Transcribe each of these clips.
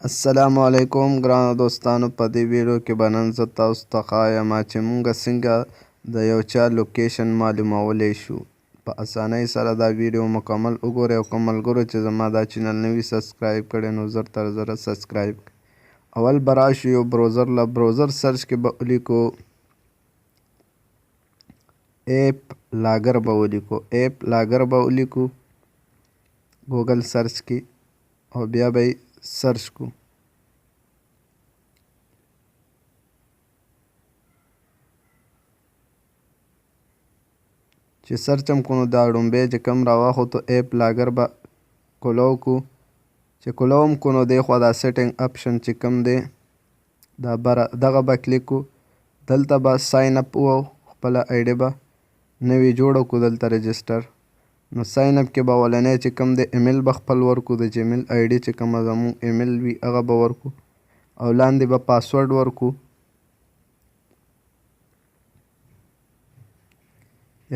السلام علیکم ګرانو دوستانو، په دې ویډیو کې به نن زه تاسو ته ښایم چې موږ څنګه د یو چا لوکیشن معلومولی شو. په اسانۍ سره دا ویډیو مکمل وګورئ او کوم ملګرو چې زما دا چینل نه وي سبسکرایب کړی نو زر تر زره سبسکرایب کړئ. اول به راشو یو بروزر له بروزر سرچ کې به ولیکو ایپ لاګر به ولیکو ګوګل سرچ کې او بیا به یې سرچ کو. چې سرچ هم کو نو دا ړومبی چې کوم راواخوتو ایپ لاګر به کولو کو. چې کولو هم کو نو دی خوا دا سیټینګ اپشن چې کوم دی دا بره دغه به کلیک کو. دلته به ساین اپ و خپله آیډي به نوې جوړه کو. دلته رجسټر نو ساین اپ کې به اولنی چې کوم دی ایمیل به خپل ورکو. د جیمیل آیډي چې کومه زموږ ایمیل وي هغه به ورکو او لاندې به پاسورډ ورکو.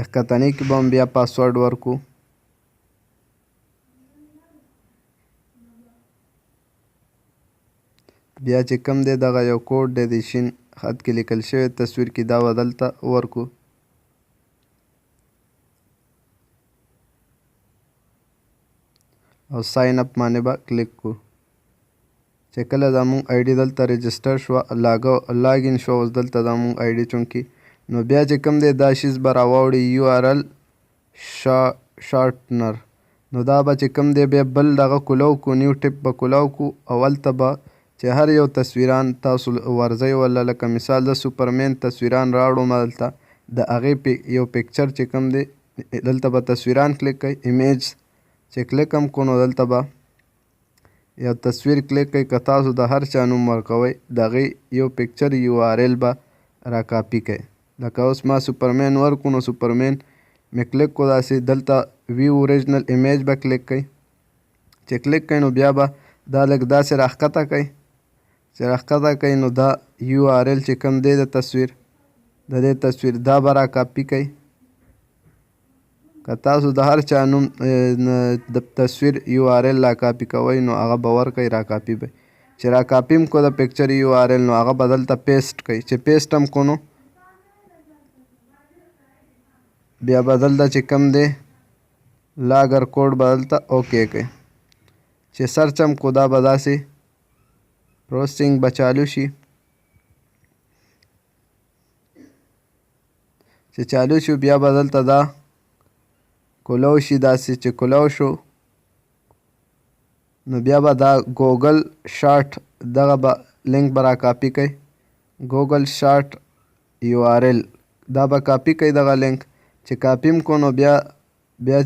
ښکتنۍ کې به هم بیا پاسورډ ورکو. بیا چې کوم دی دغه یو کوډ دی د شین خط کې لیکل شوی تصویر کې دا به دلته ورکو. او ساین اپ باندې به کلیک کو. چې کله زموږ آیډي دلته رجسټر شوه لاګین شوه اوس دلته زموږ آیډي چونکې نو بیا چې کوم دی دا شیز به راواوړي URL شارټنر. نو دا به چې کوم دی بیا بل دغه کولو کو نیو ټیپ به کولو کو. اولته به چې هر یو تصویران تاسو ورځئ ولا لکه مثال د سوپرمین تصویران راوړم دلته د هغې یو پکچر چې کوم دی دلته به تصویران کلیک کوئ. ایمیج چې کلیک هم کو نو دلته به یو تصویر کلیک کوئ. که تاسو د هر چا نوم ورکوئ د هغې یو پکچر URL به را کاپي کوئ. لکه اوس ما سوپرمین ورکو نو سوپرمین مې کلیک کو. داسې دلته ویو اوریجنل ایمیج به کلیک کوئ. چې کلیک کوئ نو بیا به دا لږ داسې راښکته کوئ. چې راښکته کوئ نو دا URL چې کوم دی د تصویر د دې تصویر دا به را کاپي کوئ. که تاسو د هر چا نوم د تصویر URL را کاپي کوئ نو هغه به ورکئ را کاپي به چې را کاپي هم کو د پکچر URL نو هغه به دلته پیسټ کوئ. چې پیسټ هم کو نو بیا به دلته چې کوم دی لاګر کوډ به دلته اوکې کوئ. چې سرچ هم کو دا به داسې پروسیسینګ به چالو شي. چې چالو شو بیا به دلته دا کولو شي. داسې چې کولو شو نو بیا به دا ګوګل شارټ دغه به لینک به را کاپي کوئ. ګوګل شارټ URL دا به کاپي کوئ دغه لینک. چې کاپي هم کو نو بیا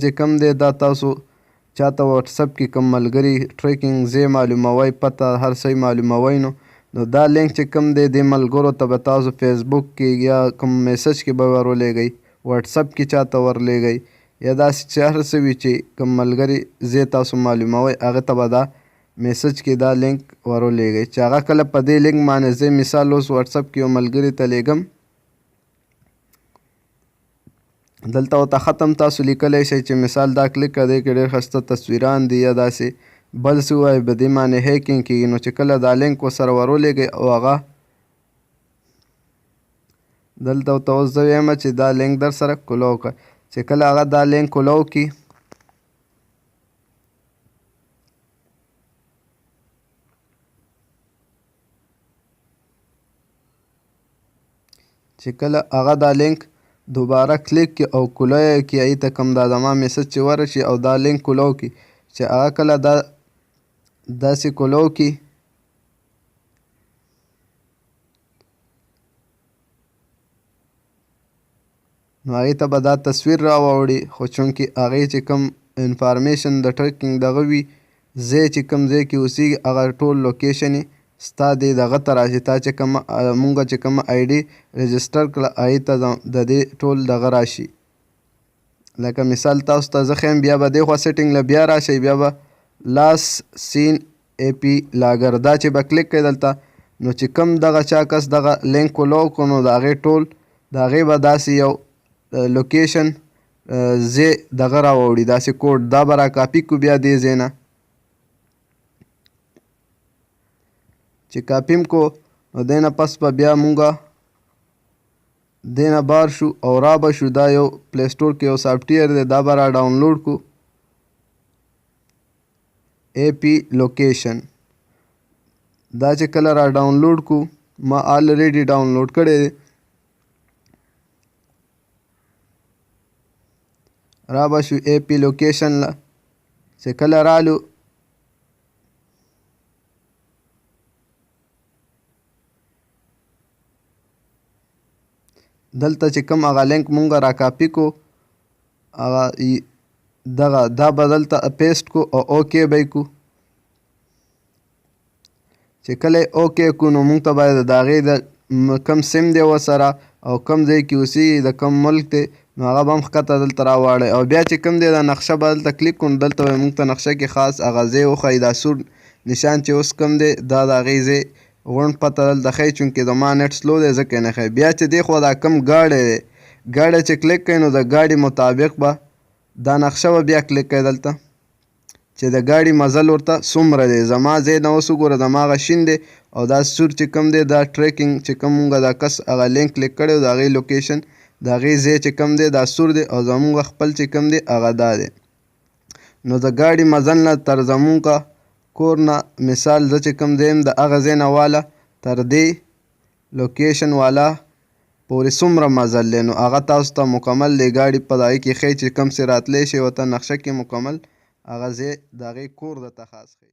چې کوم دی دا تاسو چاته واتساپ کې کوم ملګري ټریکینګ ځای معلوموئ پته هر څه معلوموئ نو دا لینک چې کوم دی دې ملګرو ته به تاسو فیسبوک کې یا کوم میسج کې به ورولېږئ واتساپ کې چاته ورلېږئ یا داسې چې هر څه وي چې کوم ملګري ځای تاسو معلوموئ هغې ته به دا میسج کې دا لینک ورولېږئ. چې هغه کله په دې لینک باندې زه مثال اوس واتساپ کې یو ملګري ته لیږم دلته ورته ختم تاسو لیکلی شئ چې مثال دا کلیک کړئ دې کې ډېر ښایسته تصویران دي یا داسې بل څه ووایي په دې باندې هیکینګ کېږي. نو چې کله دا لینک ورسره ورولېږئ او هغه دلته ورته اوس زه وایم چې دا لینک در سره کولو کړه. چې کله هغه دا لینک کولو کړي چې کله هغه دا لینک دوباره کلیک کړي او کولو یې کړي هغې ته کوم دا زما میسج چې ورشي او دا لینک کولو کړي چې هغه کله دا داسې کولو کړي نو هغې ته به دا تصویر راواوړي. خو چونکې هغې چې کوم انفارمیشن د ټریکینګ دغه وي ځای چې کوم ځای کې اوسېږي هغه ټول لوکیشن یې ستا دې دغه ته راشي. تا چې کومه مونږ چې کومه آیډي رجسټر کړه هغې ته د دې ټول دغه راشي. لکه مثال تاسو ته زه ښیم بیا به دې خوا سیټینګ له بیا راشئ بیا به لاس سین AP لاګر دا چې به کلیک کړئ دلته نو چې کوم دغه چا کس دغه لینک کولو کړو نو د هغې ټول د هغې به داسې یو لوکیشن ځای دغه راوړي داسې کوډ دا به را کاپي کړو بیا دې ځای نه چې کاپیم کو نو دی نه پس به بیا مونږه دی نه بار شو او را به شو دا یو پلی سټور کې یو سافټویر دی دا به را ډاونلوډ کو اے پی لوکیشن دا چې کله را ډاونلوډ کو ما آلریډي ډاونلوډ کړی دی را به شو اے پی لوکیشن له چې کله رالو دلته چې کوم هغه لینک مونږ را کاپي کو هغه دغه دا به دلته پیسټ کو او اوکې به یې کو چې کله یې اوکې کو نو مونږ ته باید د هغې د کم سیم دی ورسره او کم ځای کې اوسېږي د کم ملک دی نو هغه به هم ښکته دلته راواړئ او بیا چې کوم دی دا نقشه به دلته کلیک کړو نو دلته به مونږ ته نقشه کې خاص هغه ځای وښایي دا سور نشان چې اوس کوم دی دا د هغې ځای غونډ پته دلته ښایي چونکې زما نیټ سلو دی ځکه یې نه ښایي بیا چې دی خوا دا کم ګاډی دی ګاډی چې کلیک کوئ نو د ګاډي مطابق به دا نقشه به بیا کلیک کوئ دلته چې د ګاډي مزل ورته څومره دی زما ځای نه اوس وګوره زما هغه شین دی او دا سور چې کوم دی دا ټریکینګ چې کوم مونږ دا کس هغه لینک کلیک کړی د هغې لوکیشن د هغې ځای چې کوم دی دا سور دی او زمونږ خپل چې کوم دی هغه دا دی نو د ګاډي مزل نه تر زمونږ کور نه مثال زه چې کوم ځای یم د هغه ځای نه واله تر دې لوکیشن والا پورې څومره مزل دی نو هغه تاسو ته مکمل دی ګاډي په هغې کې ښایي چې کوم څه راتلی شي ورته نقشه کې مکمل هغه ځای د هغې کور درته خاص ښایي